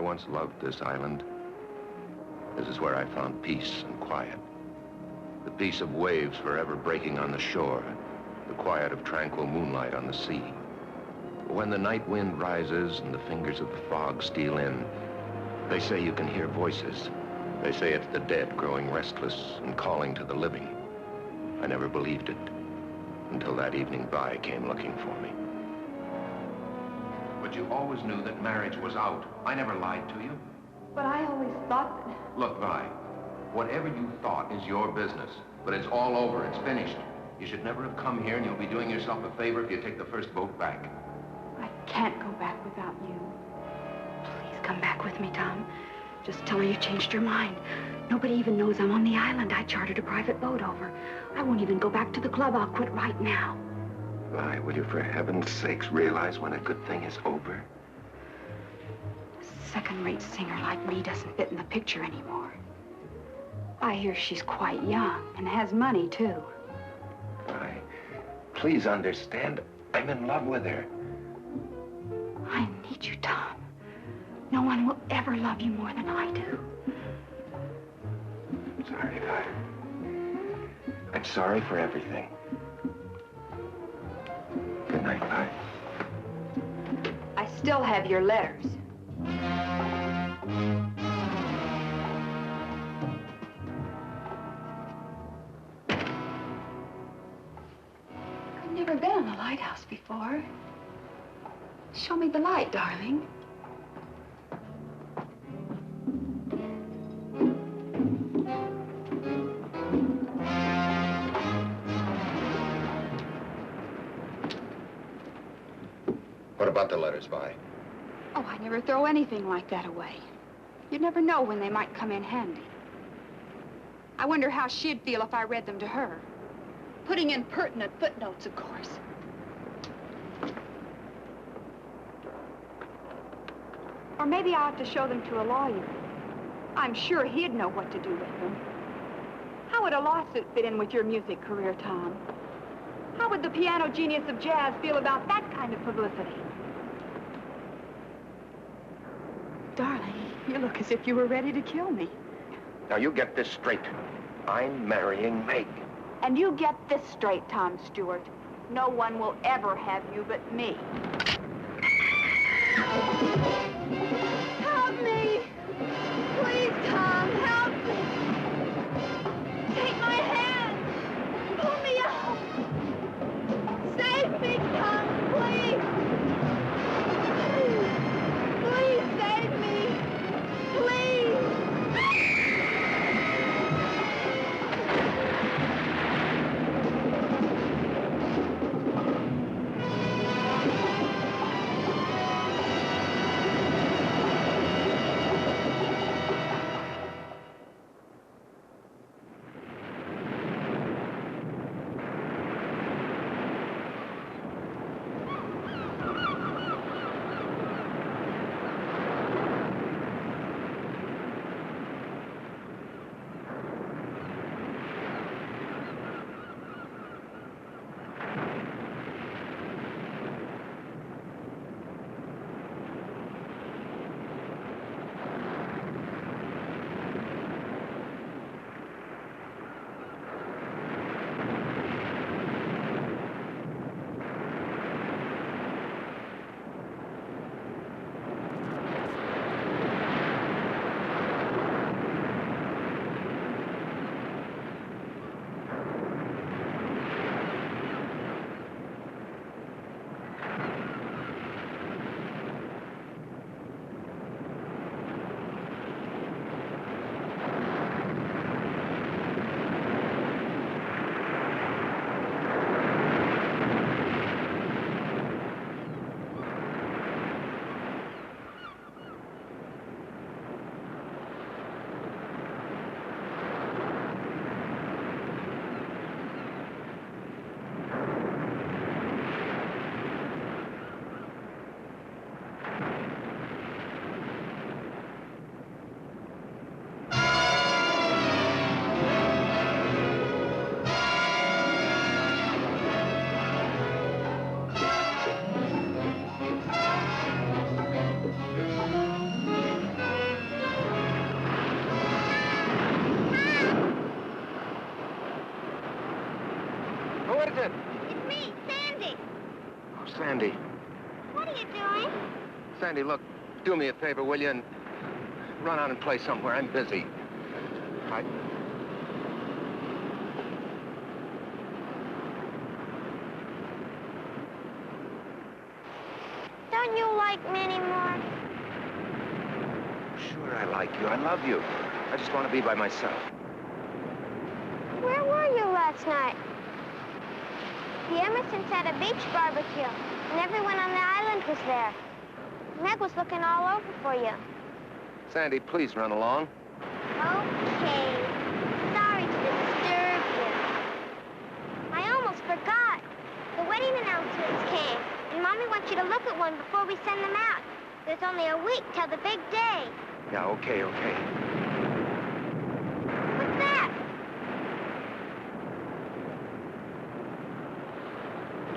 once loved this island. This is where I found peace and quiet. The peace of waves forever breaking on the shore. The quiet of tranquil moonlight on the sea. When the night wind rises and the fingers of the fog steal in, they say you can hear voices. They say it's the dead growing restless and calling to the living. I never believed it until that evening Vi came looking for me. But you always knew that marriage was out. I never lied to you. But I always thought that... Look, Vi, whatever you thought is your business, but it's all over. It's finished. You should never have come here, and you'll be doing yourself a favor if you take the first boat back. I can't go back without you. Please come back with me, Tom. Just tell her you changed your mind. Nobody even knows I'm on the island. I chartered a private boat over. I won't even go back to the club. I'll quit right now. Vi, will you for heaven's sakes realize when a good thing is over? A second-rate singer like me doesn't fit in the picture anymore. I hear she's quite young and has money, too. Vi, please understand, I'm in love with her. I need you, Tom. No one will ever love you more than I do. I'm sorry, Vi. I'm sorry for everything. Good night, Vi. I still have your letters. I've never been on a lighthouse before. Show me the light, darling. What about the letters, Vi? Oh, I never throw anything like that away. You'd never know when they might come in handy. I wonder how she'd feel if I read them to her. Putting in pertinent footnotes, of course. Or maybe I ought to show them to a lawyer. I'm sure he'd know what to do with them. How would a lawsuit fit in with your music career, Tom? How would the piano genius of jazz feel about that kind of publicity? Darling, you look as if you were ready to kill me. Now, you get this straight. I'm marrying Meg. And you get this straight, Tom Stewart. No one will ever have you but me. Help me! Please, Tom, help me! Take my hand! Pull me out! Save me, Tom, please! Please save me! Please! is it? It's me, Sandy. Oh, Sandy. What are you doing? Sandy, look, do me a favor, will you? And run out and play somewhere. I'm busy. Don't you like me anymore? Sure, I like you. I love you. I just want to be by myself. Where were you last night? The Emersons had a beach barbecue, and everyone on the island was there. Meg was looking all over for you. Sandy, please run along. Okay. Sorry to disturb you. I almost forgot. The wedding announcements came, and Mommy wants you to look at one before we send them out. There's only a week till the big day. Yeah, okay. What's that?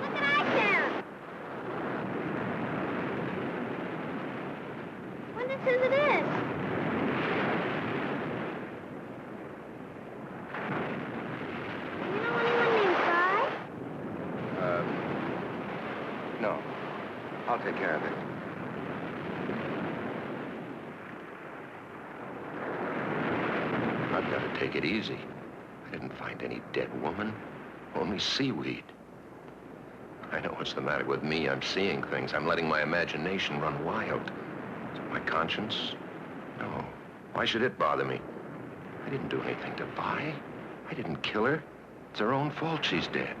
Look at iPhone. Wonder whose it is. You know anyone named Cry? No. I'll take care of it. I've got to take it easy. I didn't find any dead woman, only seaweed. I know what's the matter with me. I'm seeing things. I'm letting my imagination run wild. Is it my conscience? No. Why should it bother me? I didn't do anything to Vi. I didn't kill her. It's her own fault she's dead.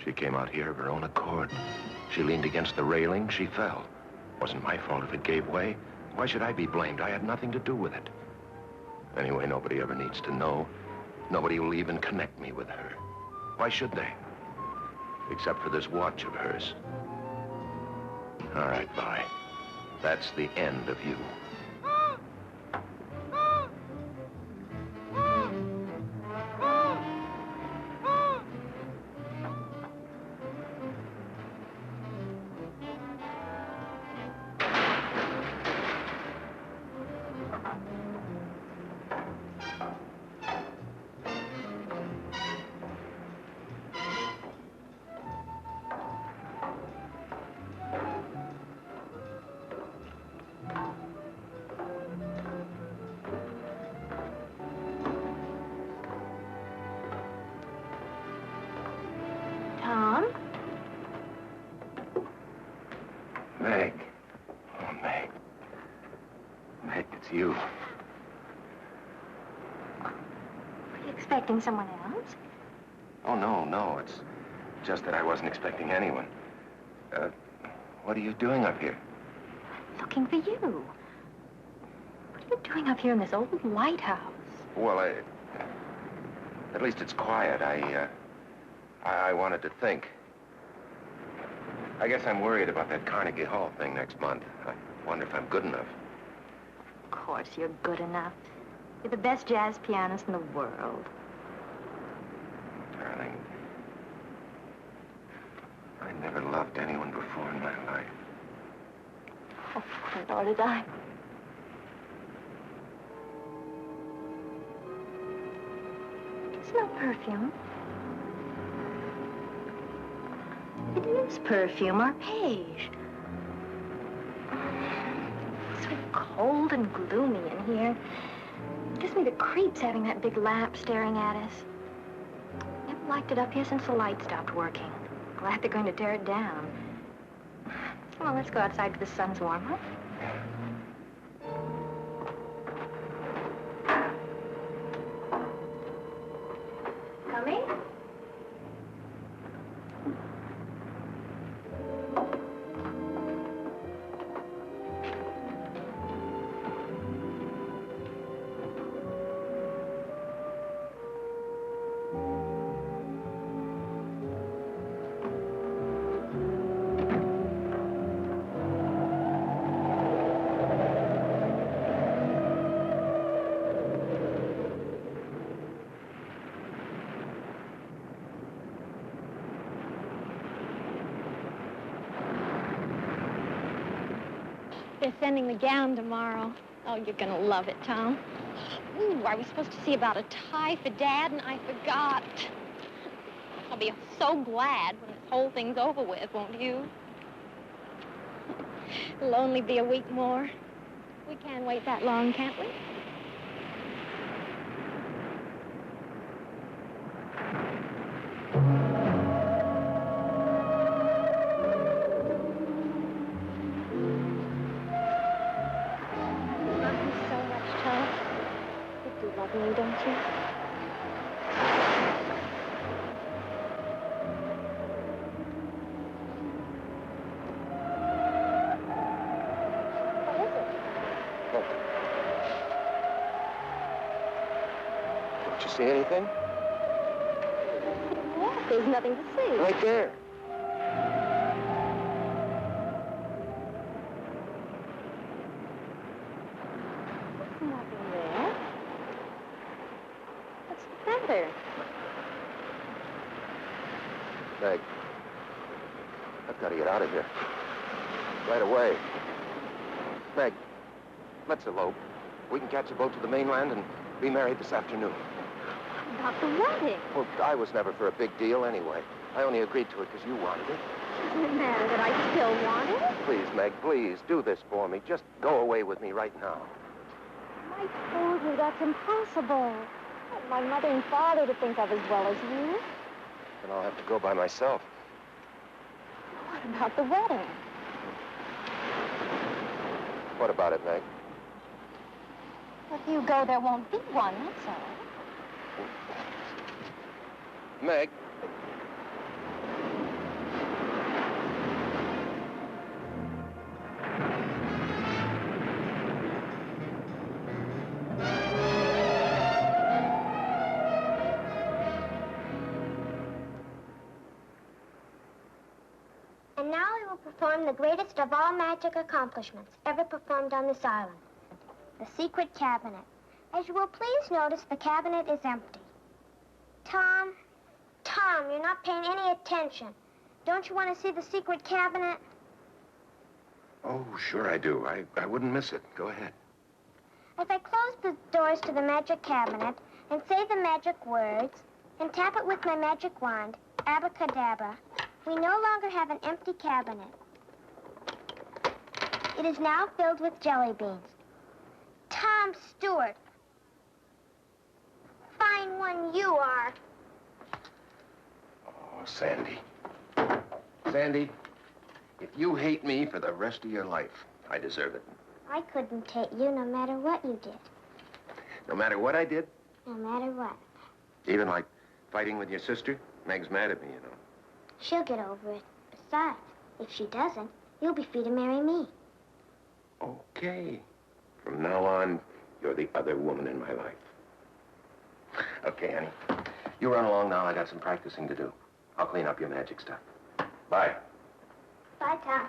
She came out here of her own accord. She leaned against the railing. She fell. Wasn't my fault if it gave way. Why should I be blamed? I had nothing to do with it. Anyway, nobody ever needs to know. Nobody will even connect me with her. Why should they? Except for this watch of hers. All right, Vi. That's the end of you. Tom? Meg. Oh, Meg. Meg, it's you. Are you expecting someone else? Oh, no. It's just that I wasn't expecting anyone. What are you doing up here? Looking for you. What are you doing up here in this old lighthouse? Well, at least it's quiet. I wanted to think. I guess I'm worried about that Carnegie Hall thing next month. I wonder if I'm good enough. Of course you're good enough. You're the best jazz pianist in the world. Darling, I never loved anyone before in my life. Oh, nor did I. Smell perfume. It is perfume, arpege. It's so cold and gloomy in here. It gives me the creeps having that big lamp staring at us. Never liked it up here since the light stopped working. Glad they're going to tear it down. Come on, let's go outside till the sun's warm, huh? Coming? They're sending the gown tomorrow. Oh, you're gonna love it, Tom. Ooh, I was supposed to see about a tie for Dad, and I forgot. I'll be so glad when this whole thing's over with, won't you? It'll only be a week more. We can't wait that long, can't we? Don't you? What is it? Look. Don't you see anything? What? There's nothing to see. Right there. There's nothing there. What's the matter? Meg, I've got to get out of here. Right away. Meg, let's elope. We can catch a boat to the mainland and be married this afternoon. About the wedding. Well, I was never for a big deal anyway. I only agreed to it because you wanted it. Doesn't it matter that I still want it? Please, Meg, please, do this for me. Just go away with me right now. I told you that's impossible. My mother and father to think of as well as you. Then I'll have to go by myself. What about the wedding? What about it, Meg? If you go, there won't be one, that's all. Meg. And now we will perform the greatest of all magic accomplishments ever performed on this island. The secret cabinet. As you will please notice, the cabinet is empty. Tom, you're not paying any attention. Don't you want to see the secret cabinet? Oh, sure I do. I wouldn't miss it. Go ahead. If I close the doors to the magic cabinet and say the magic words and tap it with my magic wand, abracadabra, we no longer have an empty cabinet. It is now filled with jelly beans. Tom Stewart. Fine one you are. Oh, Sandy. Sandy, if you hate me for the rest of your life, I deserve it. I couldn't hate you no matter what you did. No matter what I did? No matter what. Even like fighting with your sister? Meg's mad at me, you know. She'll get over it. Besides, if she doesn't, you'll be free to marry me. Okay. From now on, you're the other woman in my life. Okay, honey. You run along now. I got some practicing to do. I'll clean up your magic stuff. Bye. Bye, Tom.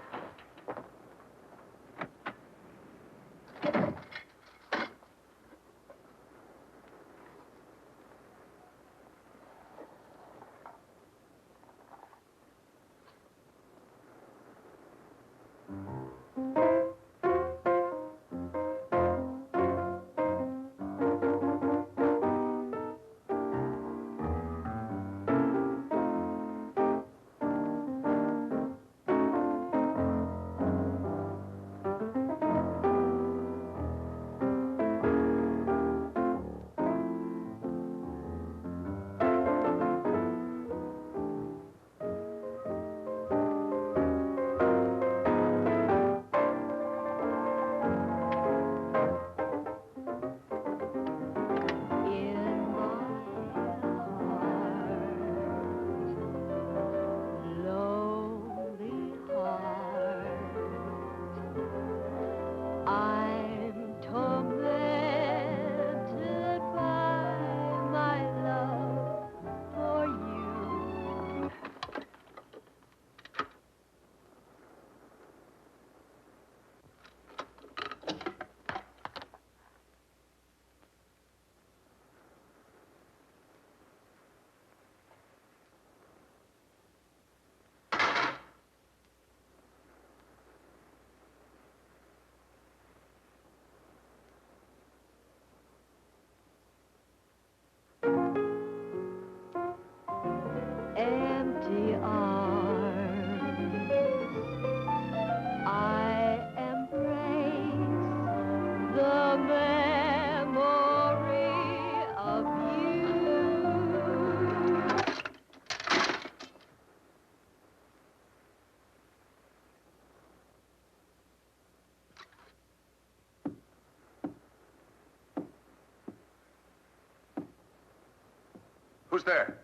Who's there?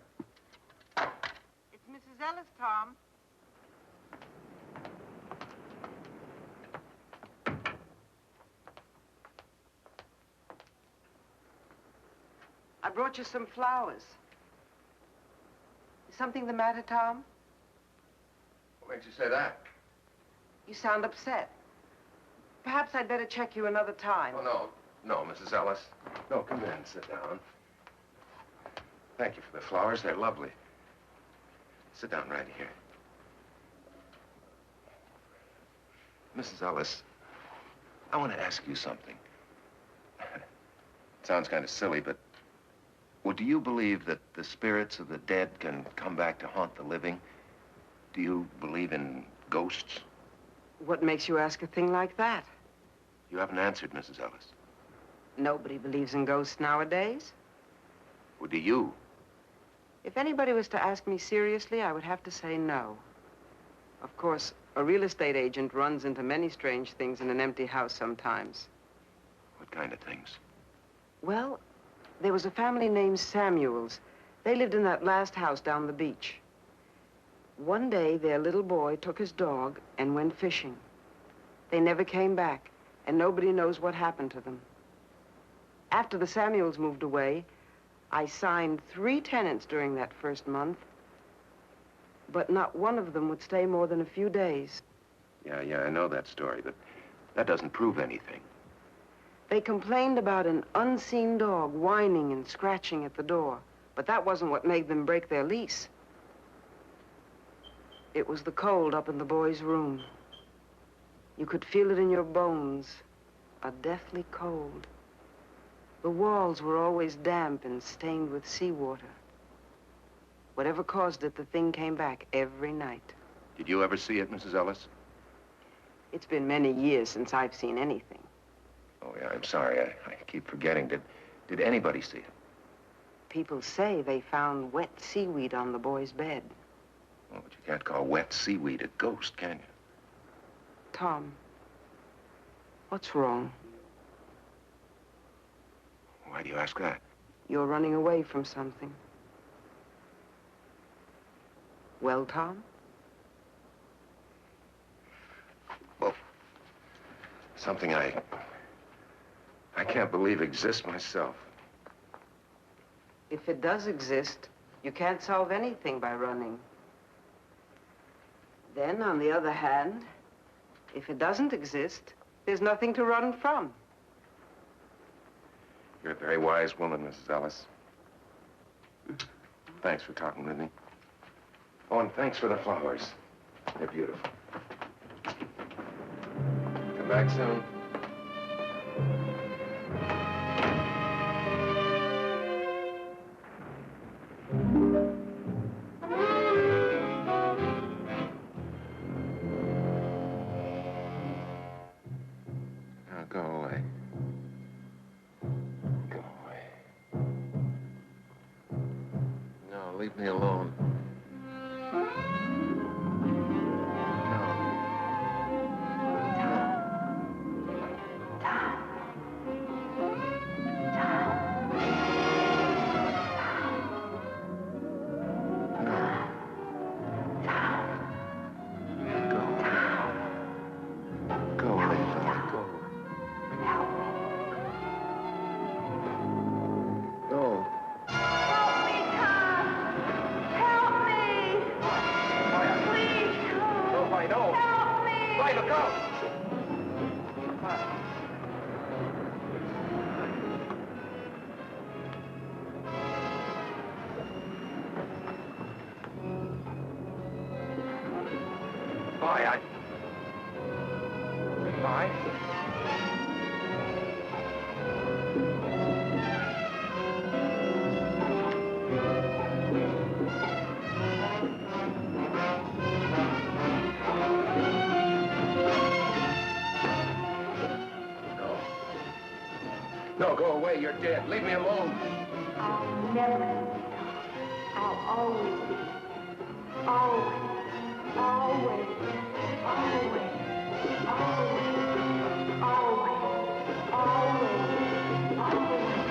It's Mrs. Ellis, Tom. I brought you some flowers. Is something the matter, Tom? What makes you say that? You sound upset. Perhaps I'd better check you another time. Oh, no, Mrs. Ellis. No, come in, sit down. Thank you for the flowers. They're lovely. Sit down right here. Mrs. Ellis, I want to ask you something. It sounds kind of silly, but do you believe that the spirits of the dead can come back to haunt the living? Do you believe in ghosts? What makes you ask a thing like that? You haven't answered, Mrs. Ellis. Nobody believes in ghosts nowadays. Well, do you? If anybody was to ask me seriously, I would have to say no. Of course, a real estate agent runs into many strange things in an empty house sometimes. What kind of things? Well, there was a family named Samuels. They lived in that last house down the beach. One day, their little boy took his dog and went fishing. They never came back, and nobody knows what happened to them. After the Samuels moved away, I signed 3 tenants during that first month, but not one of them would stay more than a few days. Yeah, I know that story, but that doesn't prove anything. They complained about an unseen dog whining and scratching at the door, but that wasn't what made them break their lease. It was the cold up in the boy's room. You could feel it in your bones, a deathly cold. The walls were always damp and stained with seawater. Whatever caused it, the thing came back every night. Did you ever see it, Mrs. Ellis? It's been many years since I've seen anything. Oh, yeah, I'm sorry. I keep forgetting. Did anybody see it? People say they found wet seaweed on the boy's bed. Oh, but you can't call wet seaweed a ghost, can you? Tom, what's wrong? Why do you ask that? You're running away from something. Well, Tom? Well, something I can't believe exists myself. If it does exist, you can't solve anything by running. Then, on the other hand, if it doesn't exist, there's nothing to run from. You're a very wise woman, Mrs. Ellis. Thanks for talking with me. Oh, and thanks for the flowers. They're beautiful. Come back soon. Now, go away. Go away. No, leave me alone. No, go away. You're dead. Leave me alone. I'll never leave you. I'll always be. Always. Always. Always. Always. Always. Always. Always. Always.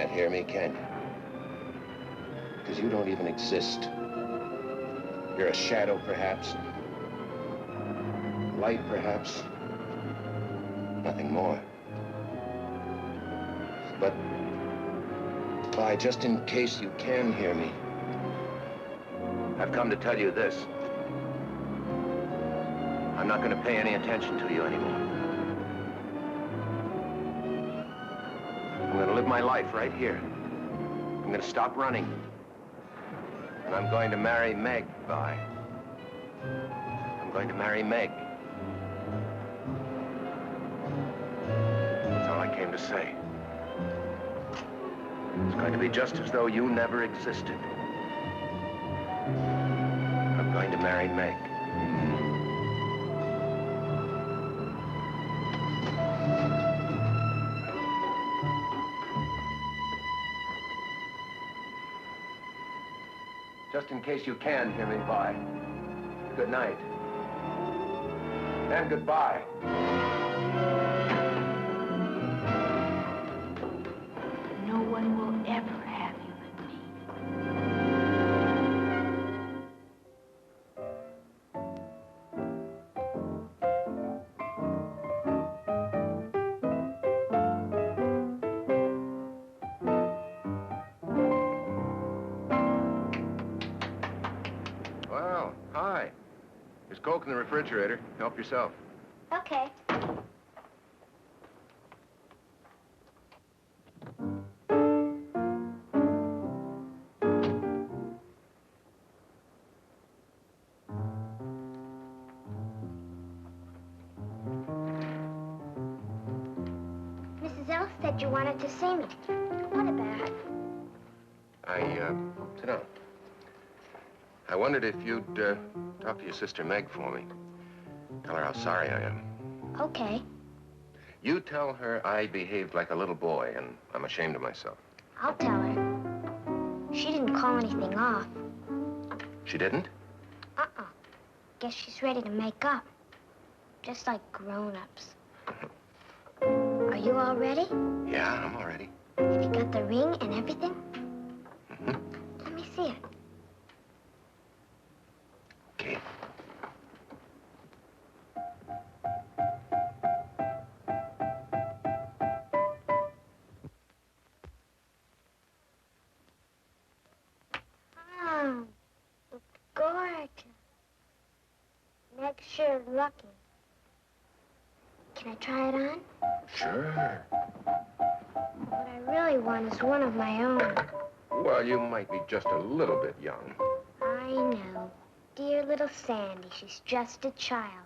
can't hear me, can you? Because you don't even exist. You're a shadow, perhaps. Light, perhaps. Nothing more. But, Vi, just in case you can hear me, I've come to tell you this. I'm not going to pay any attention to you anymore. I'm going to live my life right here. I'm going to stop running. And I'm going to marry Meg, Vi. I'm going to marry Meg. That's all I came to say. It's going to be just as though you never existed. I'm going to marry Meg. Just in case you can hear me, Vi. Good night. And goodbye. No one will ever have you but me. Well, hi. There's Coke in the refrigerator. Help yourself. Okay. Mrs. L said you wanted to see me. What about? Sit down. I wondered if you'd talk to your sister Meg for me. Tell her how sorry I am. Okay. You tell her I behaved like a little boy and I'm ashamed of myself. I'll tell her. She didn't call anything off. She didn't? Uh-uh. Guess she's ready to make up. Just like grown-ups. Are you all ready? Yeah, I'm all ready. Have you got the ring and everything? Mm-hmm. Let me see it. Okay. Oh, it's gorgeous. Meg's sure lucky. Can I try it on? Sure. What I really want is one of my own. Well, you might be just a little bit young. I know. Dear little Sandy, she's just a child.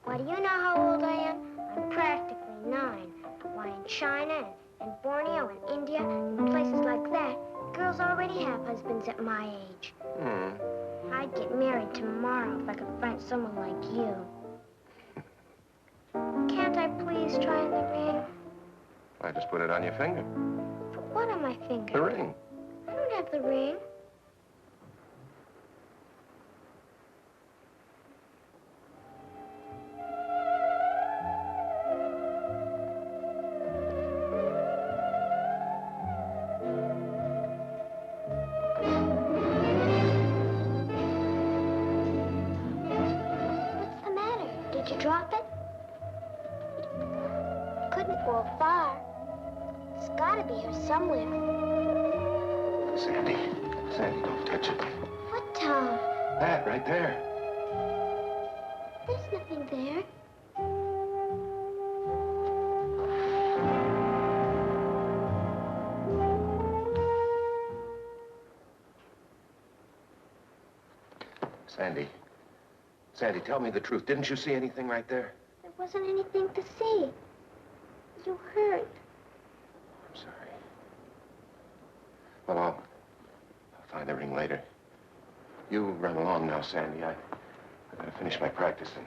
Why, do you know how old I am? I'm practically 9. Why, in China and Borneo and India and places like that, girls already have husbands at my age. Hmm. I'd get married tomorrow if I could find someone like you. Can't I please try on the ring? I just put it on your finger. But what on my finger? The ring. I don't have the ring. What's the matter? Did you drop it? Couldn't go far. It's gotta be here somewhere. Sandy. Sandy, don't touch it. What, Tom? That right there. There's nothing there. Sandy. Sandy, tell me the truth. Didn't you see anything right there? There wasn't anything to see. You hurt. I'm sorry. Well, I'll find the ring later. You run along now, Sandy. I gotta finish my practicing.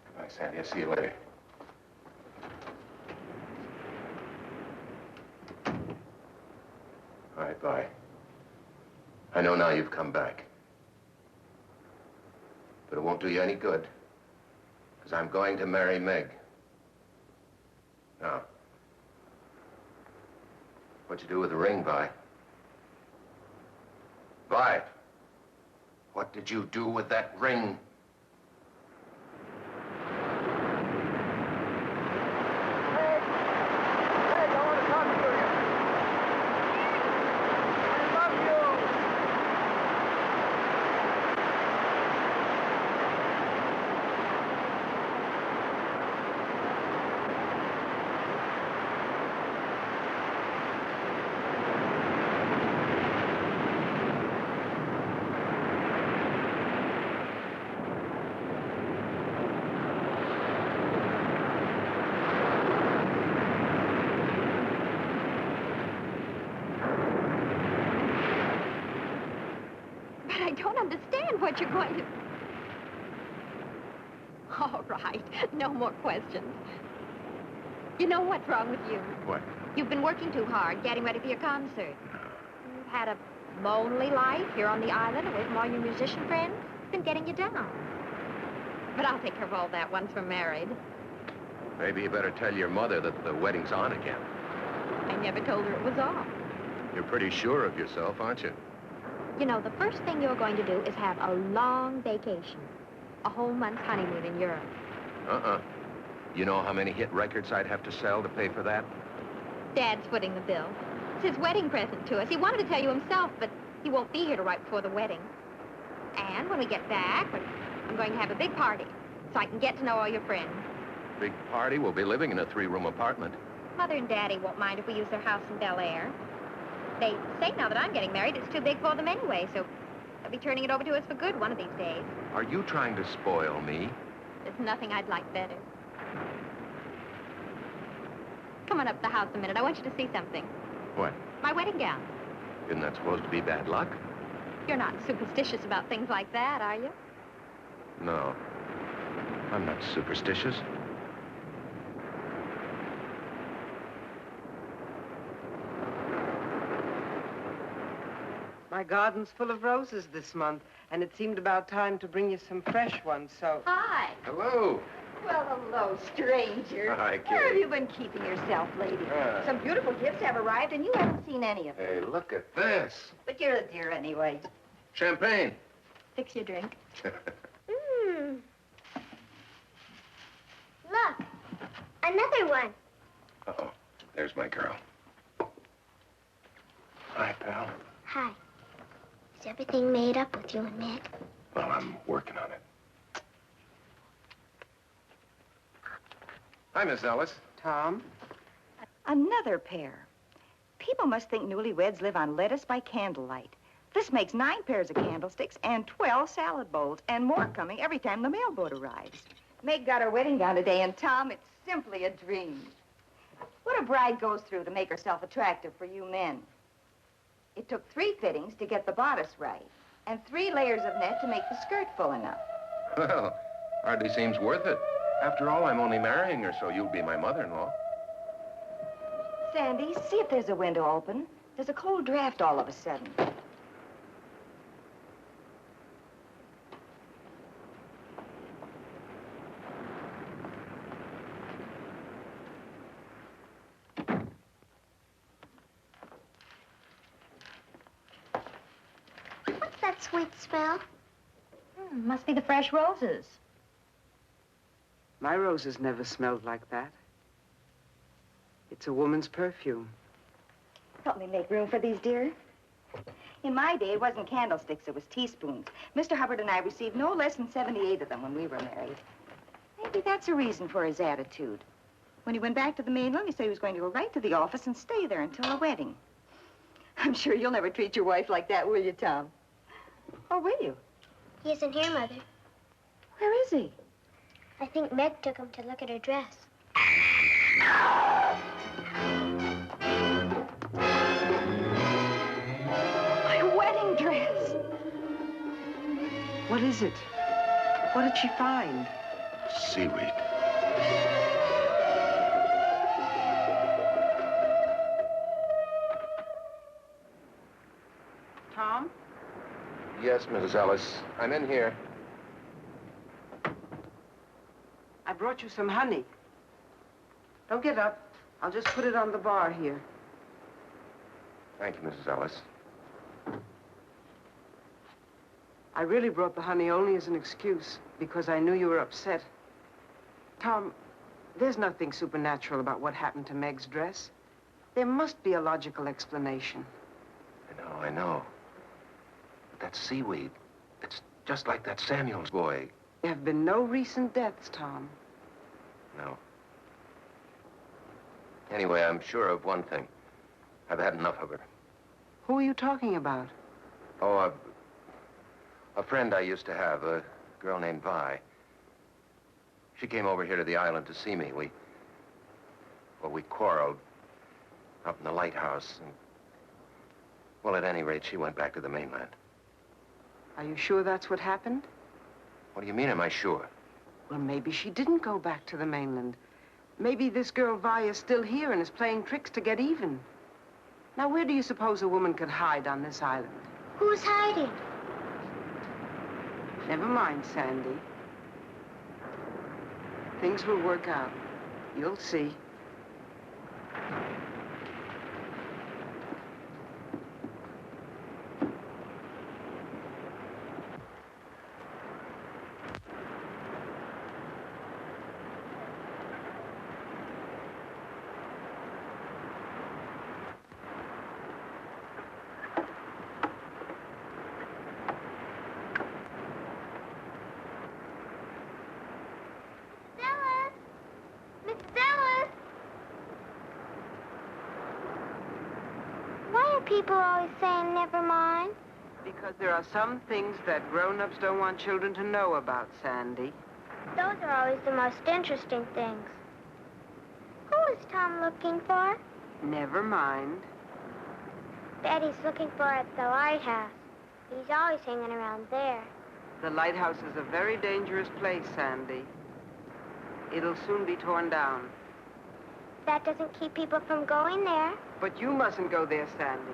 Goodbye, Sandy. I'll see you later. All right, bye. I know now you've come back. But it won't do you any good. Because I'm going to marry Meg. Now, What'd you do with the ring, Vi? Vi! What did you do with that ring? I don't understand what you're going to... All right, no more questions. You know what's wrong with you? What? You've been working too hard, getting ready for your concert. You've had a lonely life here on the island, away from all your musician friends. It's been getting you down. But I'll take care of all that once we're married. Maybe you better tell your mother that the wedding's on again. I never told her it was off. You're pretty sure of yourself, aren't you? You know, the first thing you're going to do is have a long vacation. A whole month's honeymoon in Europe. You know how many hit records I'd have to sell to pay for that? Dad's footing the bill. It's his wedding present to us. He wanted to tell you himself, but he won't be here till right before the wedding. And when we get back, I'm going to have a big party, so I can get to know all your friends. Big party? We'll be living in a 3-room apartment. Mother and Daddy won't mind if we use their house in Bel Air. They say now that I'm getting married, it's too big for them anyway, so they'll be turning it over to us for good one of these days. Are you trying to spoil me? There's nothing I'd like better. Come on up to the house a minute. I want you to see something. What? My wedding gown. Isn't that supposed to be bad luck? You're not superstitious about things like that, are you? No. I'm not superstitious. My garden's full of roses this month, and it seemed about time to bring you some fresh ones, so... Hi. Hello. Well, hello, stranger. Hi, Kate. Where have you been keeping yourself, lady? Some beautiful gifts have arrived, and you haven't seen any of them. Hey, look at this. But you're a dear anyway. Champagne. Fix your drink. Look, another one. Uh-oh. There's my girl. Hi, pal. Hi. Is everything made up with you and Meg? Well, I'm working on it. Hi, Miss Ellis. Tom? Another pair. People must think newlyweds live on lettuce by candlelight. This makes 9 pairs of candlesticks and 12 salad bowls, and more coming every time the mailboat arrives. Meg got her wedding gown today, and Tom, it's simply a dream. What a bride goes through to make herself attractive for you men. It took 3 fittings to get the bodice right, and 3 layers of net to make the skirt full enough. Well, hardly seems worth it. After all, I'm only marrying her, so you'll be my mother-in-law. Sandy, see if there's a window open. There's a cold draft all of a sudden. What's that sweet smell? Must be the fresh roses. My roses never smelled like that. It's a woman's perfume. Help me make room for these, dear. In my day, it wasn't candlesticks, it was teaspoons. Mr. Hubbard and I received no less than 78 of them when we were married. Maybe that's a reason for his attitude. When he went back to the mainland, he said he was going to go right to the office and stay there until the wedding. I'm sure you'll never treat your wife like that, will you, Tom? Or will you? He isn't here, Mother. Where is he? I think Meg took him to look at her dress. My wedding dress! What is it? What did she find? Seaweed. Tom? Yes, Mrs. Ellis. I'm in here. I brought you some honey. Don't get up. I'll just put it on the bar here. Thank you, Mrs. Ellis. I really brought the honey only as an excuse, because I knew you were upset. Tom, there's nothing supernatural about what happened to Meg's dress. There must be a logical explanation. I know. But that seaweed, it's just like that Samuels boy. There have been no recent deaths, Tom. No. Anyway, I'm sure of one thing. I've had enough of her. Who are you talking about? Oh, a friend I used to have, a girl named Vi. She came over here to the island to see me. We quarreled up in the lighthouse. And, well, at any rate, she went back to the mainland. Are you sure that's what happened? What do you mean, am I sure? Well, maybe she didn't go back to the mainland. Maybe this girl Vi is still here and is playing tricks to get even. Now, where do you suppose a woman could hide on this island? Who's hiding? Never mind, Sandy. Things will work out. You'll see. People always saying never mind. Because there are some things that grown-ups don't want children to know about, Sandy. Those are always the most interesting things. Who is Tom looking for? Never mind. Betty's looking for at the lighthouse. He's always hanging around there. The lighthouse is a very dangerous place, Sandy. It'll soon be torn down. That doesn't keep people from going there. But you mustn't go there, Sandy.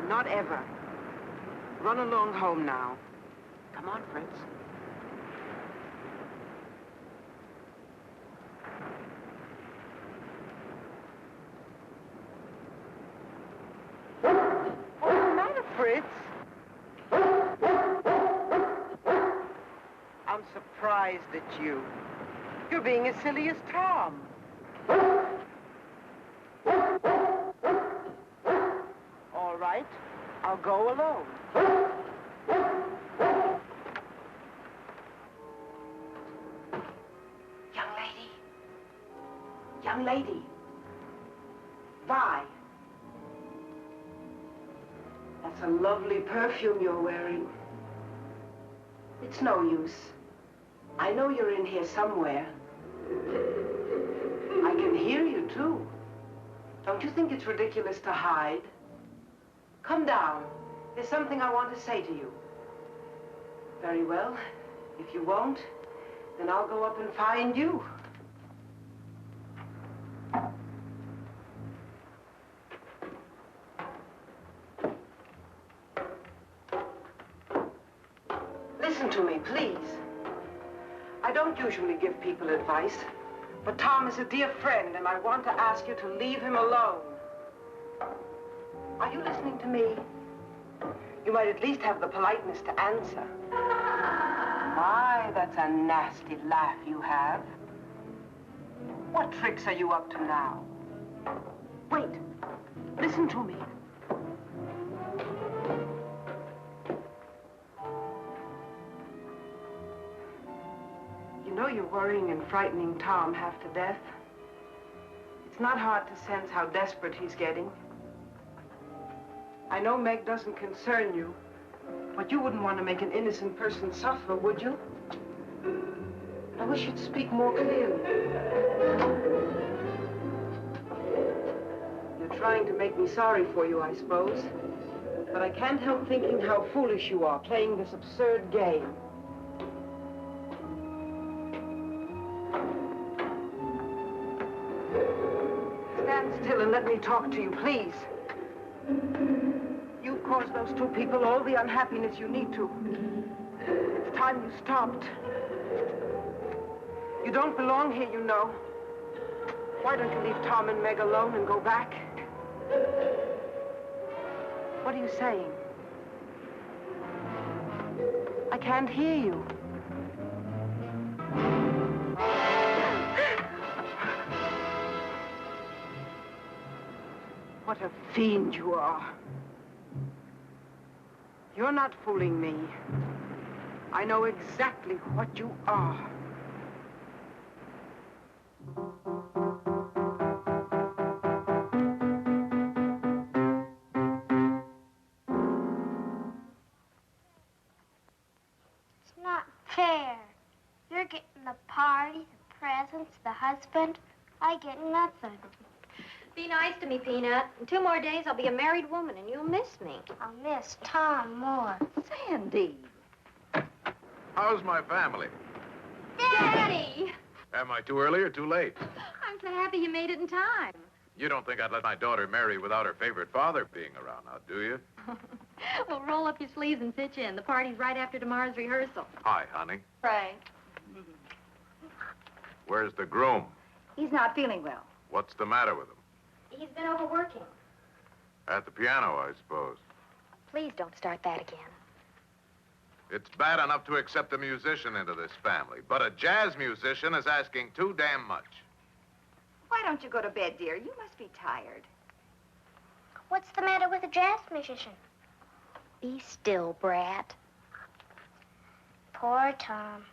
Not ever. Run along home now. Come on, Fritz. What's the matter, Fritz? I'm surprised at you. You're being as silly as Tom. All right, I'll go alone. Young lady. Young lady. Vi. That's a lovely perfume you're wearing. It's no use. I know you're in here somewhere. I can hear you, too. Don't you think it's ridiculous to hide? Come down. There's something I want to say to you. Very well. If you won't, then I'll go up and find you. Listen to me, please. I don't usually give people advice, but Tom is a dear friend, and I want to ask you to leave him alone. Are you listening to me? You might at least have the politeness to answer. My, that's a nasty laugh you have. What tricks are you up to now? Wait. Listen to me. You know you're worrying and frightening Tom half to death. It's not hard to sense how desperate he's getting. I know Meg doesn't concern you, but you wouldn't want to make an innocent person suffer, would you? I wish you'd speak more clearly. You're trying to make me sorry for you, I suppose. But I can't help thinking how foolish you are, playing this absurd game. Stand still and let me talk to you, please. You've caused those two people all the unhappiness you need to. It's time you stopped. You don't belong here, you know. Why don't you leave Tom and Meg alone and go back? What are you saying? I can't hear you. What a fiend you are. You're not fooling me. I know exactly what you are. It's not fair. You're getting the party, the presents, the husband. I get nothing. Be nice to me, Peanut. In 2 more days, I'll be a married woman, and you'll miss me. I'll miss Tom more. Sandy. How's my family? Daddy! Am I too early or too late? I'm so happy you made it in time. You don't think I'd let my daughter marry without her favorite father being around now, do you? Well, roll up your sleeves and pitch in. The party's right after tomorrow's rehearsal. Hi, honey. Frank. Where's the groom? He's not feeling well. What's the matter with him? He's been overworking. At the piano, I suppose. Please don't start that again. It's bad enough to accept a musician into this family, but a jazz musician is asking too damn much. Why don't you go to bed, dear? You must be tired. What's the matter with a jazz musician? Be still, brat. Poor Tom.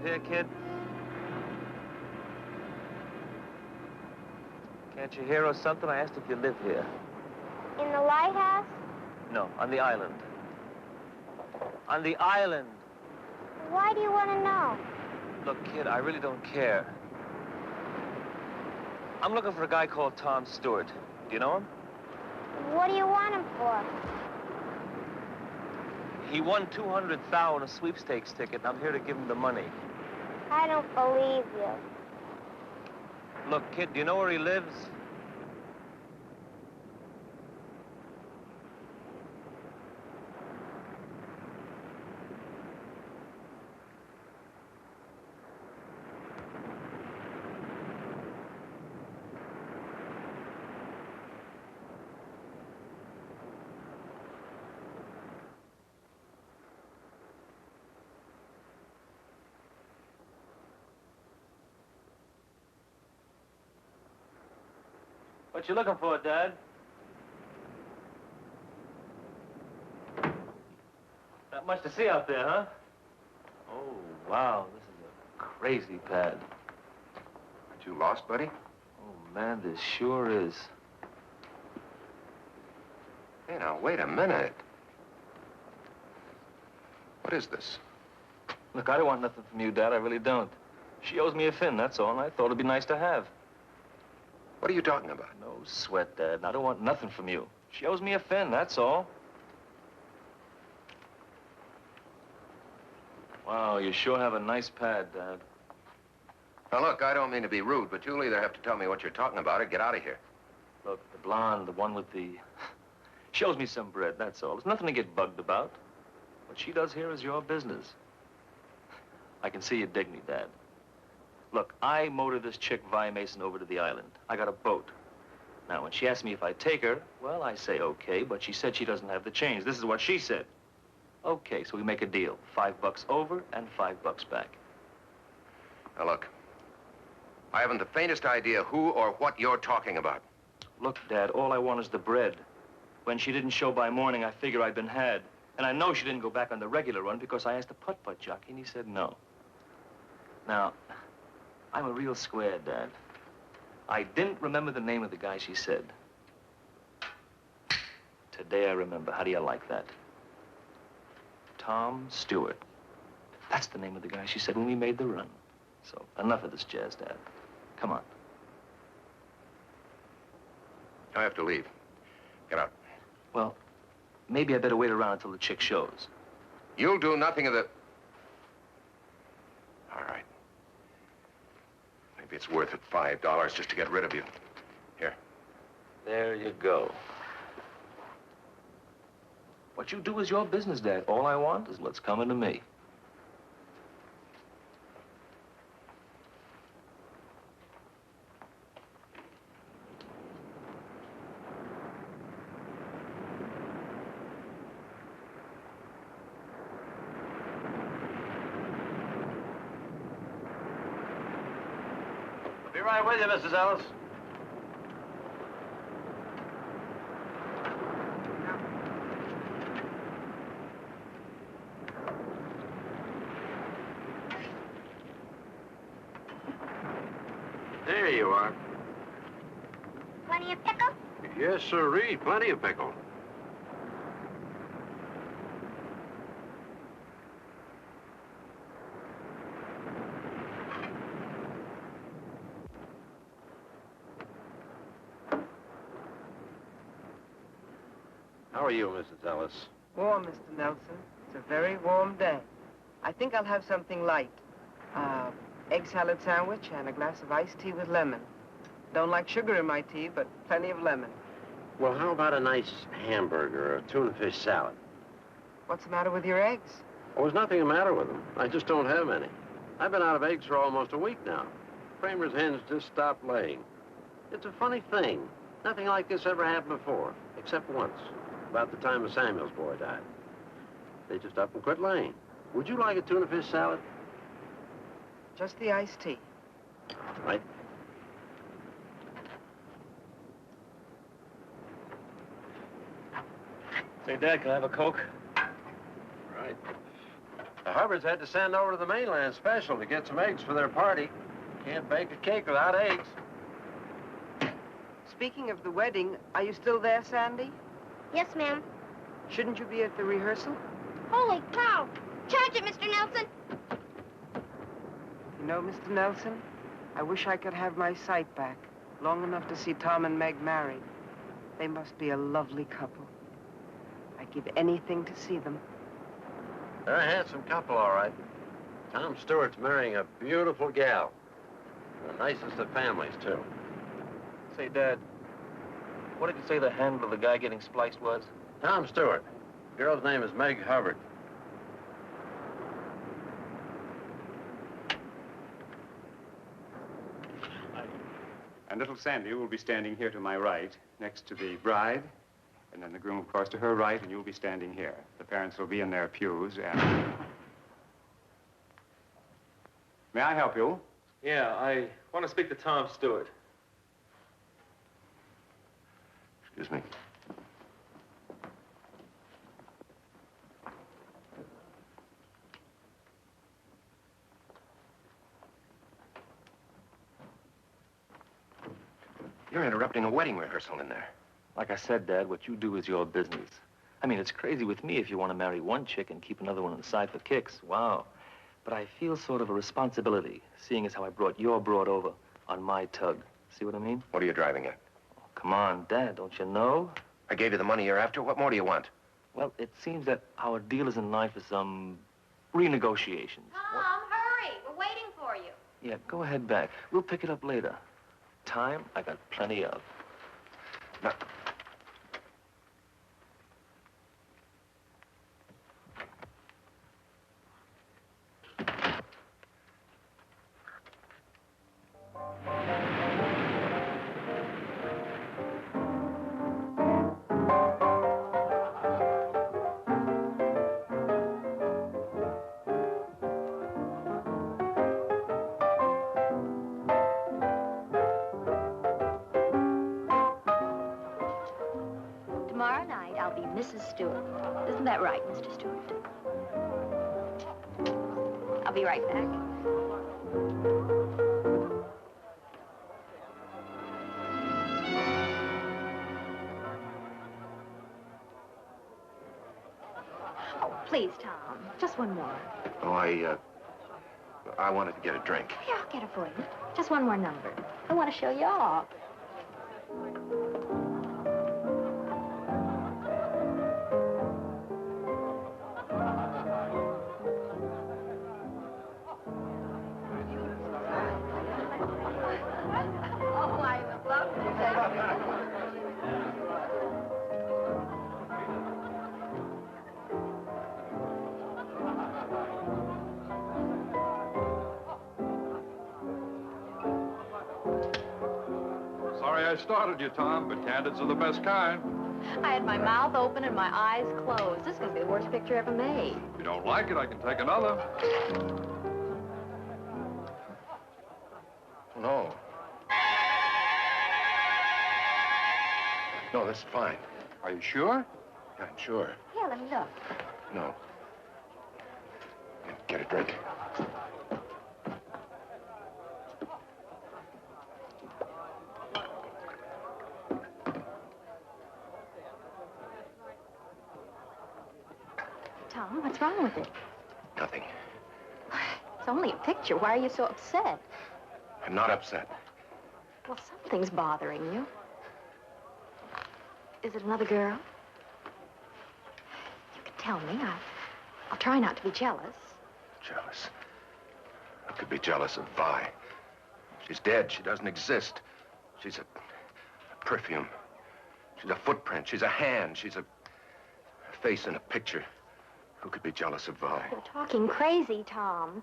Here, kid? Can't you hear or something? I asked if you live here. In the lighthouse? No, on the island. On the island. Why do you want to know? Look, kid, I really don't care. I'm looking for a guy called Tom Stewart. Do you know him? What do you want him for? He won $200,000 on a sweepstakes ticket, and I'm here to give him the money. I don't believe you. Look, kid, do you know where he lives? What you looking for, Dad? Not much to see out there, huh? Oh, wow, this is a crazy pad. Aren't you lost, buddy? Oh, man, this sure is. Hey, now, wait a minute. What is this? Look, I don't want nothing from you, Dad. I really don't. She owes me a fin, that's all, and I thought it'd be nice to have. What are you talking about? No sweat, Dad. I don't want nothing from you. She owes me a fin, that's all. Wow, you sure have a nice pad, Dad. Now, look, I don't mean to be rude, but you'll either have to tell me what you're talking about or get out of here. Look, the blonde, the one with the... She owes me some bread, that's all. There's nothing to get bugged about. What she does here is your business. I can see you dig me, Dad. Look, I motored this chick, Vi Mason, over to the island. I got a boat. Now, when she asked me if I'd take her, well, I say okay, but she said she doesn't have the change. This is what she said. Okay, so we make a deal. $5 over and $5 back. Now, look. I haven't the faintest idea who or what you're talking about. Look, Dad, all I want is the bread. When she didn't show by morning, I figure I'd been had. And I know she didn't go back on the regular run because I asked the putt-putt jockey, and he said no. Now, I'm a real square, Dad. I didn't remember the name of the guy she said. Today I remember. How do you like that? Tom Stewart. That's the name of the guy she said when we made the run. So, enough of this jazz, Dad. Come on. I have to leave. Get out. Well, maybe I better wait around until the chick shows. You'll do nothing of the... All right. Maybe it's worth it, $5 just to get rid of you. Here. There you go. What you do is your business, Dad. All I want is what's coming to me. Be right with you, Mrs. Ellis. There you are. Plenty of pickle? Yes, sirree. Plenty of pickle. How are you, Mrs. Ellis? Warm, Mr. Nelson. It's a very warm day. I think I'll have something light. Egg salad sandwich and a glass of iced tea with lemon. Don't like sugar in my tea, but plenty of lemon. Well, how about a nice hamburger or a tuna fish salad? What's the matter with your eggs? Oh, there's nothing the matter with them. I just don't have any. I've been out of eggs for almost a week now. Kramer's hens just stopped laying. It's a funny thing. Nothing like this ever happened before, except once, about the time of Samuel's boy died. They just up and quit laying. Would you like a tuna fish salad? Just the iced tea. Right. Say, Dad, can I have a Coke? Right. The Hubbards had to send over to the mainland special to get some eggs for their party. Can't bake a cake without eggs. Speaking of the wedding, are you still there, Sandy? Yes, ma'am. Shouldn't you be at the rehearsal? Holy cow! Charge it, Mr. Nelson! You know, Mr. Nelson, I wish I could have my sight back, long enough to see Tom and Meg married. They must be a lovely couple. I'd give anything to see them. They're a handsome couple, all right. Tom Stewart's marrying a beautiful gal. The nicest of families, too. Say, Dad, what did you say the handle of the guy getting spliced was? Tom Stewart. The girl's name is Meg Hubbard. And little Sandy will be standing here to my right, next to the bride, and then the groom, of course, to her right, and you'll be standing here. The parents will be in their pews, and... May I help you? Yeah, I want to speak to Tom Stewart. Excuse me. You're interrupting a wedding rehearsal in there. Like I said, Dad, what you do is your business. I mean, it's crazy with me if you want to marry one chick and keep another one on the side for kicks. Wow. But I feel sort of a responsibility, seeing as how I brought your broad over on my tug. See what I mean? What are you driving at? Oh, come on, Dad, don't you know? I gave you the money you're after. What more do you want? Well, it seems that our deal is in line for some renegotiations. Tom, hurry! We're waiting for you. Yeah, go ahead back. We'll pick it up later. Time, I got plenty of. No. Mrs. Stewart. Isn't that right, Mr. Stewart? I'll be right back. Oh, please, Tom. Just one more. Oh, I wanted to get a drink. Here, I'll get it for you. Just one more number. I want to show you off. Sorry I started you, Tom, but candids are the best kind. I had my mouth open and my eyes closed. This is going to be the worst picture ever made. If you don't like it, I can take another. No. No, that's fine. Are you sure? Yeah, I'm sure. Here, let me look. No. Get a drink. Tom, what's wrong with it? Nothing. It's only a picture. Why are you so upset? I'm not upset. Well, something's bothering you. Is it another girl? You can tell me. I'll try not to be jealous. Jealous? I could be jealous of Vi. She's dead. She doesn't exist. She's a perfume. She's a footprint. She's a hand. She's a face in a picture. Who could be jealous of Vi? You're talking crazy, Tom.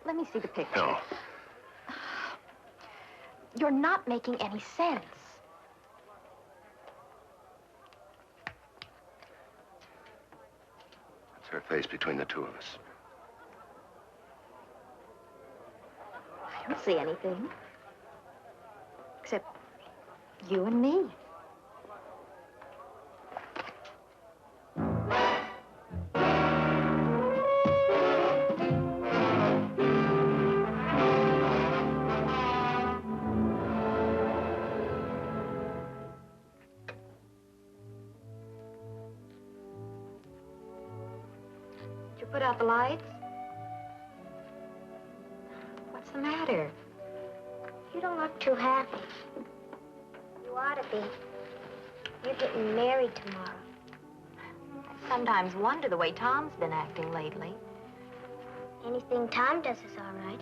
Let me see the picture. No. You're not making any sense. It's her face between the two of us. I don't see anything. Except you and me. Did you put out the lights? What's the matter? You don't look too happy. You ought to be. You're getting married tomorrow. I sometimes wonder the way Tom's been acting lately. Anything Tom does is all right.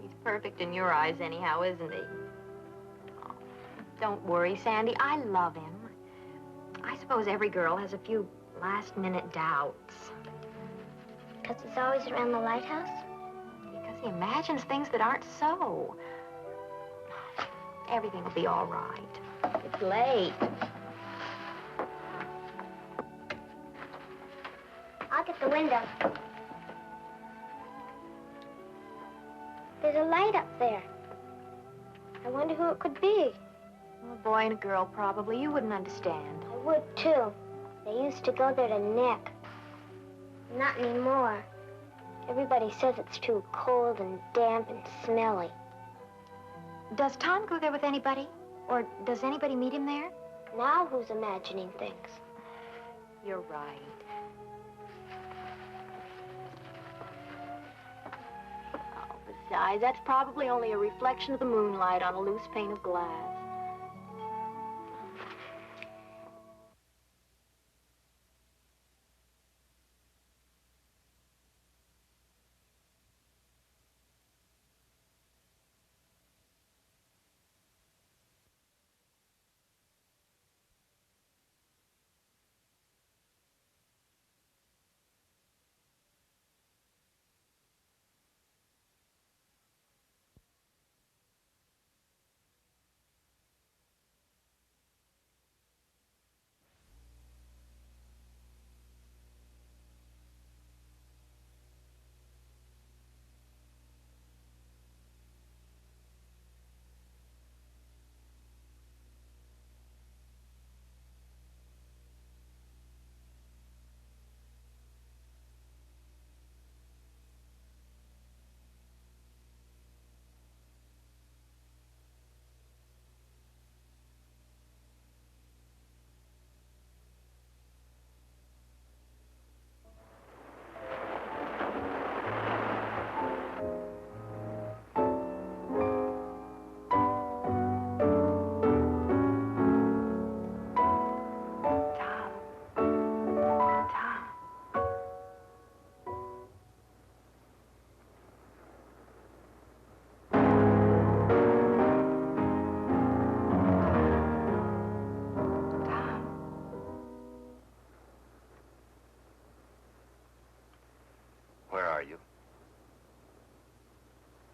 He's perfect in your eyes anyhow, isn't he? Oh, don't worry, Sandy. I love him. I suppose every girl has a few last-minute doubts. Because he's always around the lighthouse? Because he imagines things that aren't so. Everything will be all right. It's late. I'll get the window. There's a light up there. I wonder who it could be. A boy and a girl, probably. You wouldn't understand. I would, too. They used to go there to neck. Not anymore. Everybody says it's too cold and damp and smelly. Does Tom go there with anybody? Or does anybody meet him there? Now who's imagining things? You're right. Oh, besides, that's probably only a reflection of the moonlight on a loose pane of glass.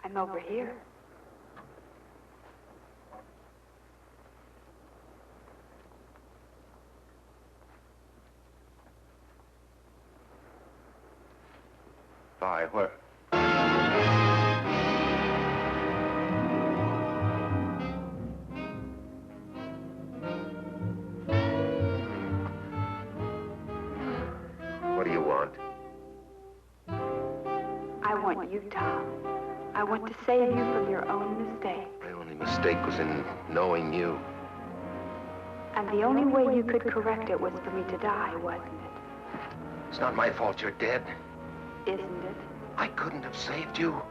I'm over here. Vi, where? What do you want? I want you, Tom. I want to save you from your own mistake. My only mistake was in knowing you. And the only way you could correct it was for me to die, wasn't it? It's not my fault you're dead. Isn't it? I couldn't have saved you.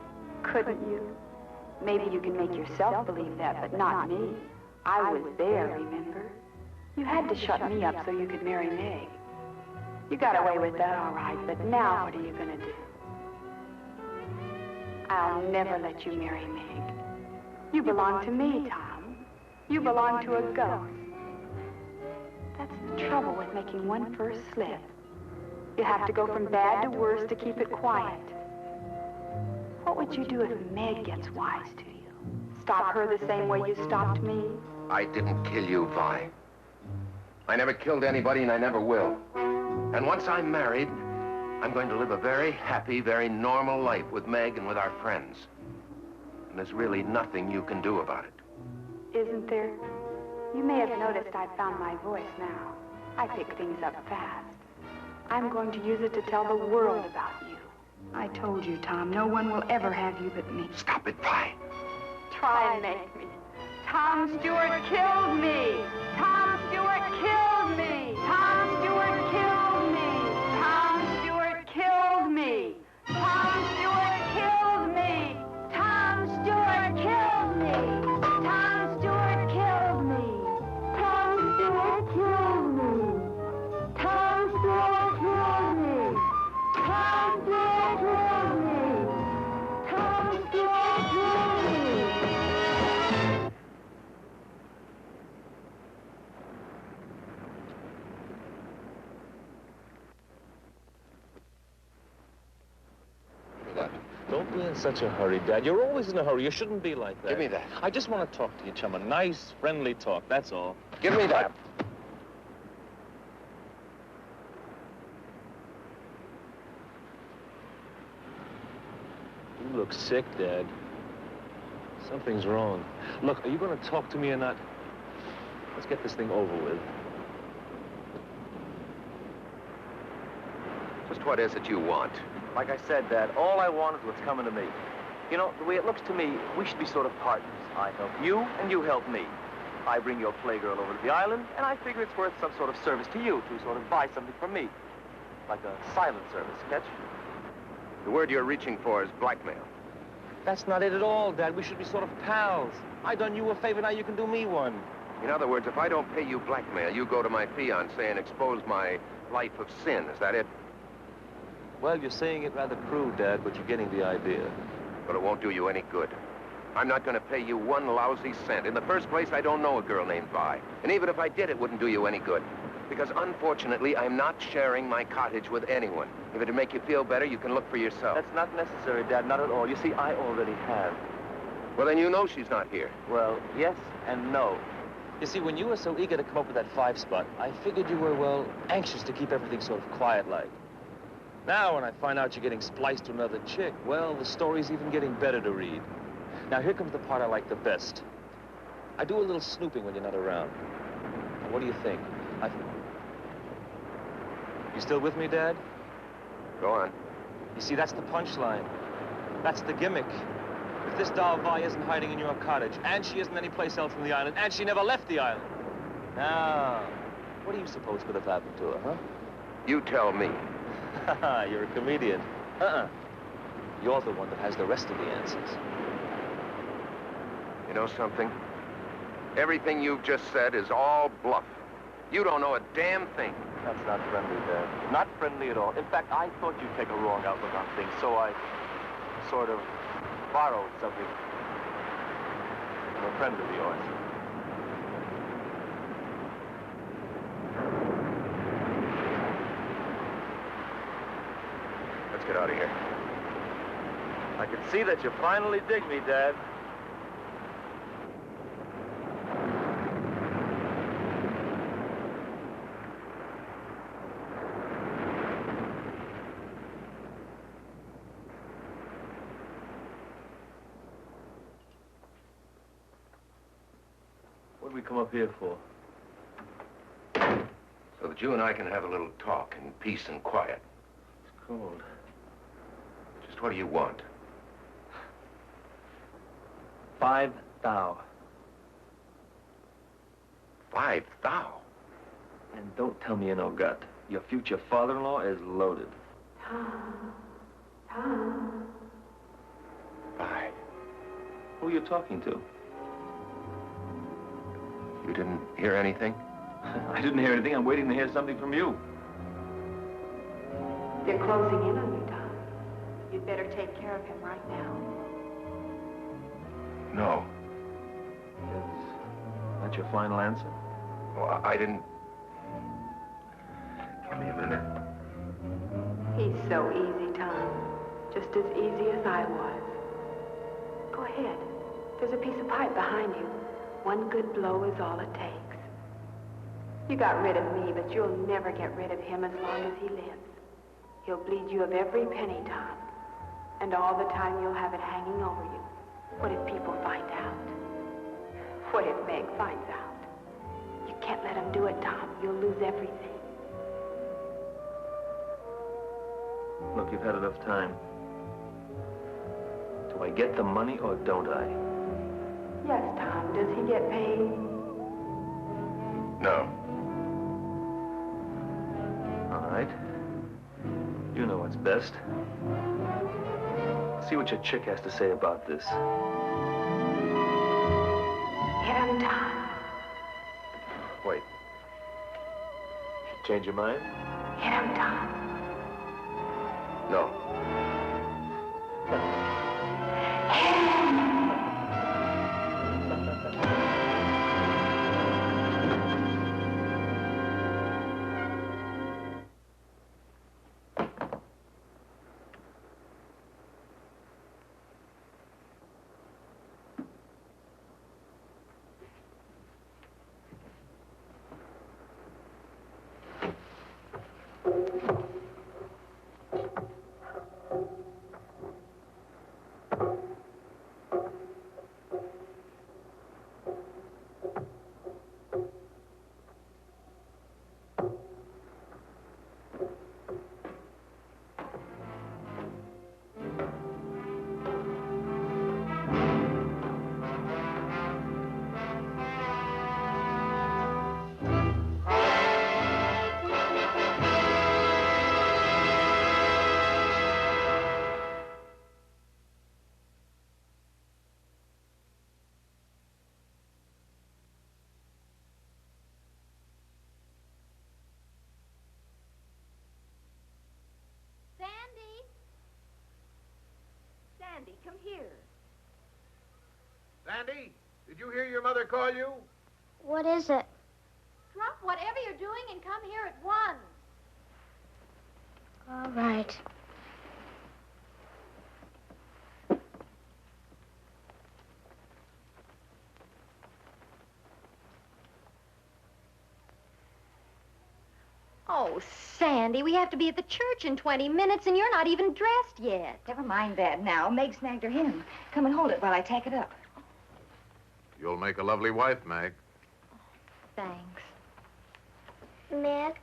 Couldn't you? Maybe you can make yourself believe that, but not me. I was there, remember? You had to shut me up so you could marry Meg. You got away with that, all right, but now what are you gonna do? I'll never let you marry Meg. You belong to me, Tom. You belong to a ghost. That's the trouble with making one first slip. You have to go from bad to worse to keep it quiet. What would you do if Meg gets wise to you? Stop her the same way you stopped me? I didn't kill you, Vi. I never killed anybody, and I never will. And once I'm married, I'm going to live a very happy, very normal life with Meg and with our friends. And there's really nothing you can do about it. Isn't there? You may have noticed I've found my voice now. I pick things up fast. I'm going to use it to tell the world about you. I told you, Tom, no one will ever have you but me. Stop it, Vi. Try and make me. Tom Stewart killed me. Tom Stewart killed me. Tom Stewart killed me. Tom Stewart killed me. Tom Stewart killed me. Tom Stewart killed me. Tom Stewart killed me. Tom Stewart killed me. Tom Stewart killed me. Tom Stewart killed me. Tom Stewart killed me. Don't be in such a hurry, Dad. You're always in a hurry. You shouldn't be like that. Give me that. I just want to talk to you, chum. A nice, friendly talk, that's all. Give me that. You look sick, Dad. Something's wrong. Look, are you going to talk to me or not? Let's get this thing over with. Just what is it you want? Like I said, Dad, all I want is what's coming to me. You know, the way it looks to me, we should be sort of partners. I help you, and you help me. I bring your playgirl over to the island, and I figure it's worth some sort of service to you to sort of buy something from me. Like a silent service, catch? The word you're reaching for is blackmail. That's not it at all, Dad. We should be sort of pals. I done you a favor, now you can do me one. In other words, if I don't pay you blackmail, you go to my fiancée and expose my life of sin. Is that it? Well, you're saying it rather crude, Dad, but you're getting the idea. But it won't do you any good. I'm not going to pay you one lousy cent. In the first place, I don't know a girl named Vi. And even if I did, it wouldn't do you any good. Because unfortunately, I'm not sharing my cottage with anyone. If it'd make you feel better, you can look for yourself. That's not necessary, Dad, not at all. You see, I already have. Well, then you know she's not here. Well, yes and no. You see, when you were so eager to come up with that 5 spot, I figured you were, well, anxious to keep everything sort of quiet-like. Now, when I find out you're getting spliced to another chick, well, the story's even getting better to read. Now, here comes the part I like the best. I do a little snooping when you're not around. Now, what do you think? You still with me, Dad? Go on. You see, that's the punchline. That's the gimmick. If this doll Vi isn't hiding in your cottage, and she isn't anyplace else on the island, and she never left the island, now, what do you suppose could have happened to her, huh? You tell me. You're a comedian. You're the one that has the rest of the answers. You know something? Everything you've just said is all bluff. You don't know a damn thing. That's not friendly, Dad. Not friendly at all. In fact, I thought you'd take a wrong outlook on things, so I sort of borrowed something from a friend of yours. Let's get out of here. I can see that you finally dig me, Dad. What did we come up here for? So that you and I can have a little talk in peace and quiet. It's cold. Just what do you want? 5 thou. 5 thou? And don't tell me you no gut. Your future father-in-law is loaded. Tom. 5. Who are you talking to? You didn't hear anything? I didn't hear anything. I'm waiting to hear something from you. They're closing in on you, Tom. You'd better take care of him right now. No. Is that your final answer? Well, I didn't... Give me a minute. He's so easy, Tom. Just as easy as I was. Go ahead. There's a piece of pipe behind you. One good blow is all it takes. You got rid of me, but you'll never get rid of him as long as he lives. He'll bleed you of every penny, Tom. And all the time you'll have it hanging over you. What if people find out? What if Meg finds out? You can't let him do it, Tom. You'll lose everything. Look, you've had enough time. Do I get the money or don't I? Yes, Tom. Does he get paid? No. All right. You know what's best. See what your chick has to say about this. Hit him, Tom. Wait. Change your mind? Hit him, Tom. No. Sandy, come here. Sandy, did you hear your mother call you? What is it? Drop whatever you're doing and come here at once. All right. Oh, Sandy, we have to be at the church in 20 minutes, and you're not even dressed yet. Never mind that now. Meg snagged her hymn. Come and hold it while I tack it up. You'll make a lovely wife, Meg. Thanks. Meg,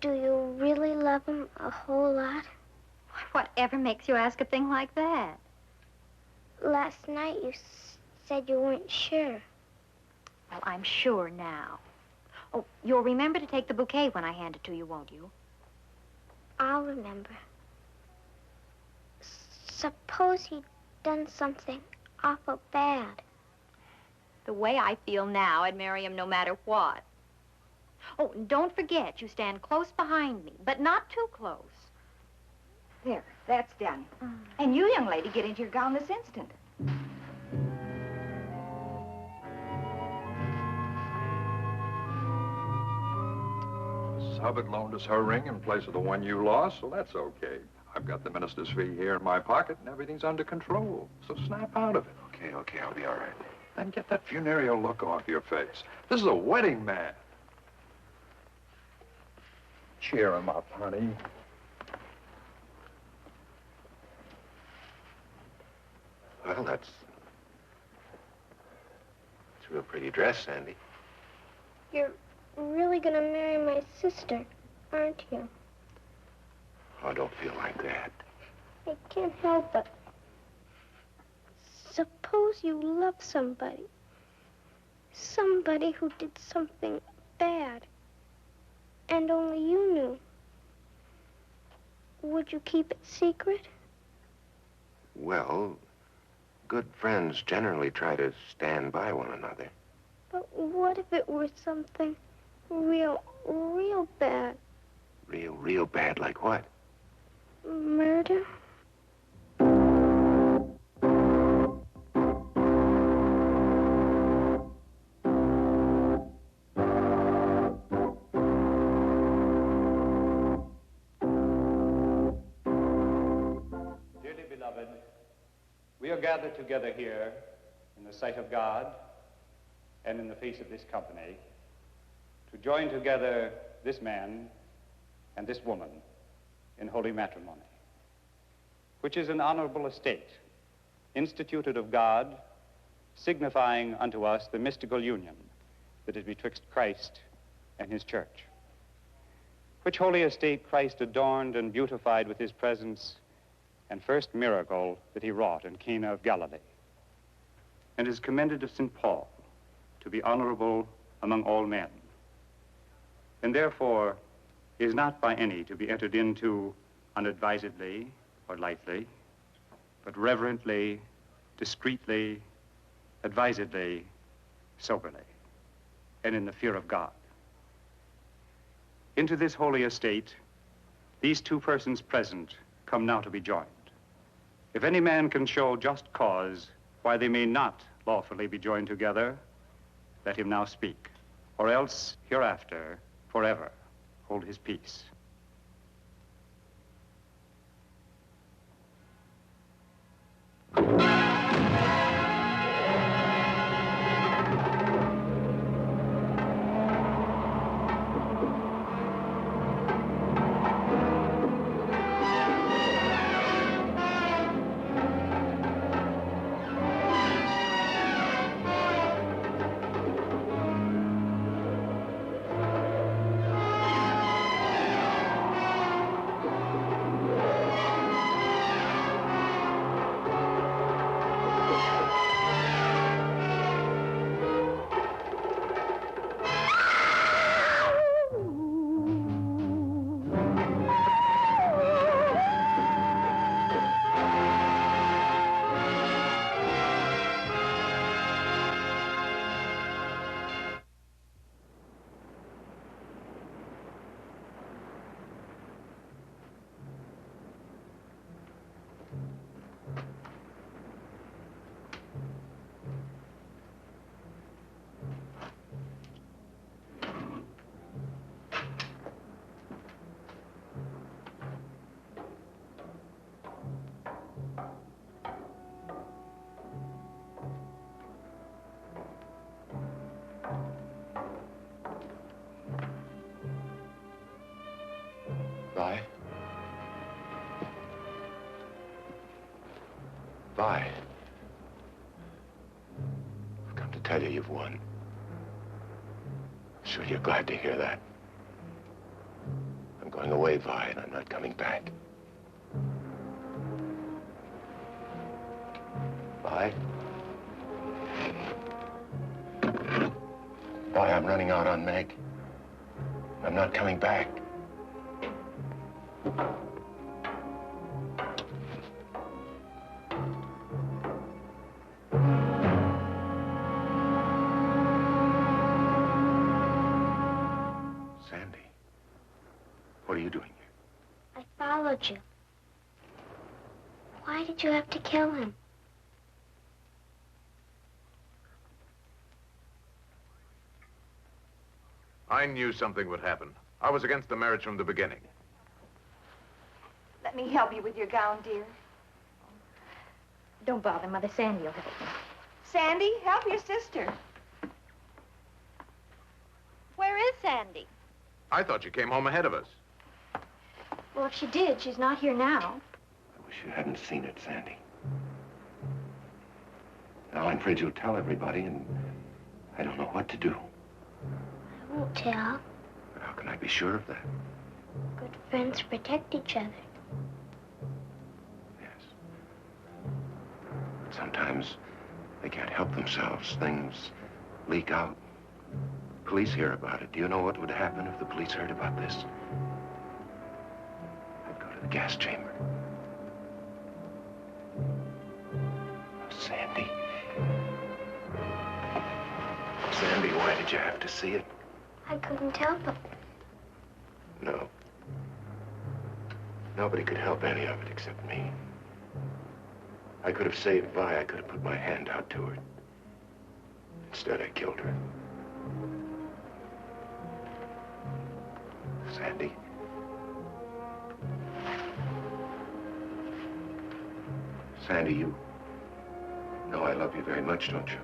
do you really love him a whole lot? Whatever makes you ask a thing like that? Last night you said you weren't sure. Well, I'm sure now. Oh, you'll remember to take the bouquet when I hand it to you, won't you? I'll remember. Suppose he'd done something awful bad. The way I feel now, I'd marry him no matter what. Oh, and don't forget, you stand close behind me, but not too close. There, that's done. And you, young lady, get into your gown this instant. Miss Hubbard loaned us her ring in place of the one you lost, so that's okay. I got the minister's fee here in my pocket, and everything's under control. So snap out of it. Okay, I'll be all right. And get that funereal look off your face. This is a wedding man. Cheer him up, honey. Well, that's a real pretty dress, Sandy. You're really gonna marry my sister, aren't you? Oh, don't feel like that. I can't help it. Suppose you love somebody. Somebody who did something bad. And only you knew. Would you keep it secret? Well, good friends generally try to stand by one another. But what if it were something real bad? Real bad, like what? Murder? Dearly beloved, we are gathered together here in the sight of God and in the face of this company to join together this man and this woman in holy matrimony, which is an honorable estate, instituted of God, signifying unto us the mystical union that is betwixt Christ and his church, which holy estate Christ adorned and beautified with his presence and first miracle that he wrought in Cana of Galilee, and is commended of St. Paul to be honorable among all men, and therefore is not by any to be entered into unadvisedly or lightly, but reverently, discreetly, advisedly, soberly, and in the fear of God. Into this holy estate, these two persons present come now to be joined. If any man can show just cause why they may not lawfully be joined together, let him now speak, or else hereafter, forever, hold his peace. Vi? Vi? I've come to tell you you've won. I'm sure you're glad to hear that. I'm going away, Vi, and I'm not coming back. Vi? Vi, I'm running out on Meg. I'm not coming back. Sandy, what are you doing here? I followed you. Why did you have to kill him? I knew something would happen. I was against the marriage from the beginning. me help you with your gown, dear. Don't bother, Mother. Sandy will help me. Sandy, help your sister. Where is Sandy? I thought you came home ahead of us. Well, if she did, she's not here now. I wish you hadn't seen it, Sandy. Now I'm afraid you'll tell everybody, and I don't know what to do. I won't tell. But how can I be sure of that? Good friends protect each other. Yes. But sometimes they can't help themselves. Things leak out. Police hear about it. Do you know what would happen if the police heard about this? I'd go to the gas chamber. Sandy. Sandy, why did you have to see it? I couldn't help it. No. Nobody could help any of it except me. I could have saved Vi. I could have put my hand out to her. Instead, I killed her. Sandy. Sandy, you know I love you very much, don't you?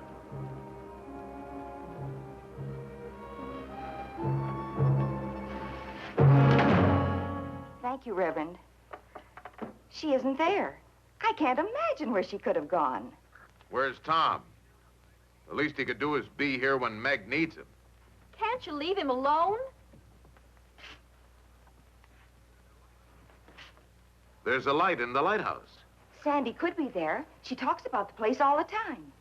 Thank you, Reverend. She isn't there. I can't imagine where she could have gone. Where's Tom? The least he could do is be here when Meg needs him. Can't you leave him alone? There's a light in the lighthouse. Sandy could be there. She talks about the place all the time.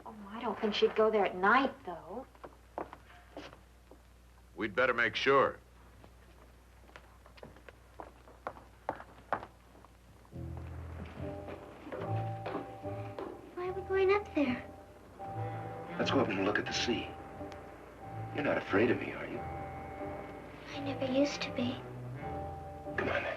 Oh, I don't think she'd go there at night, though. We'd better make sure. Why are we going up there? Let's go up and look at the sea. You're not afraid of me, are you? I never used to be. Come on, then.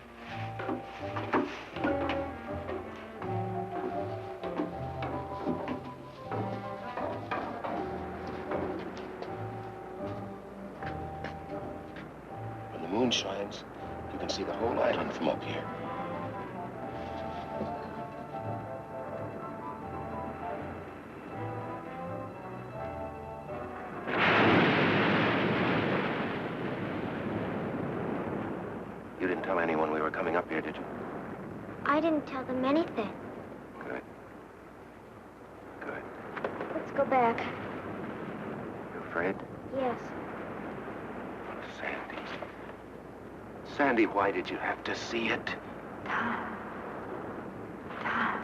When the moon shines, you can see the whole island from up here. You didn't tell anyone we were coming up here, did you? I didn't tell them anything. Good. Good. Let's go back. You afraid? Yes. Sandy. Sandy, why did you have to see it? Tom. Tom.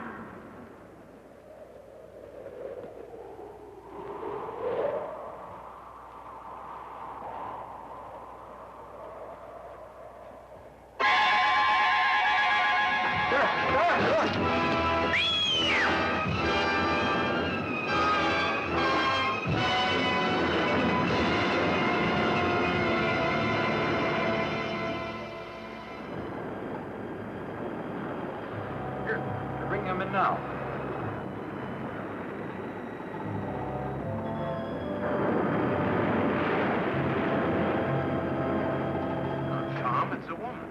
Now. Tom, it's a woman.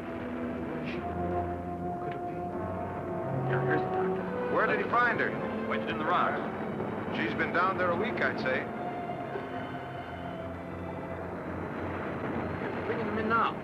Who could it be? Here, here's the doctor. Where did he find her? Wedged in the rocks. She's been down there a week, I'd say. Bringing him in now.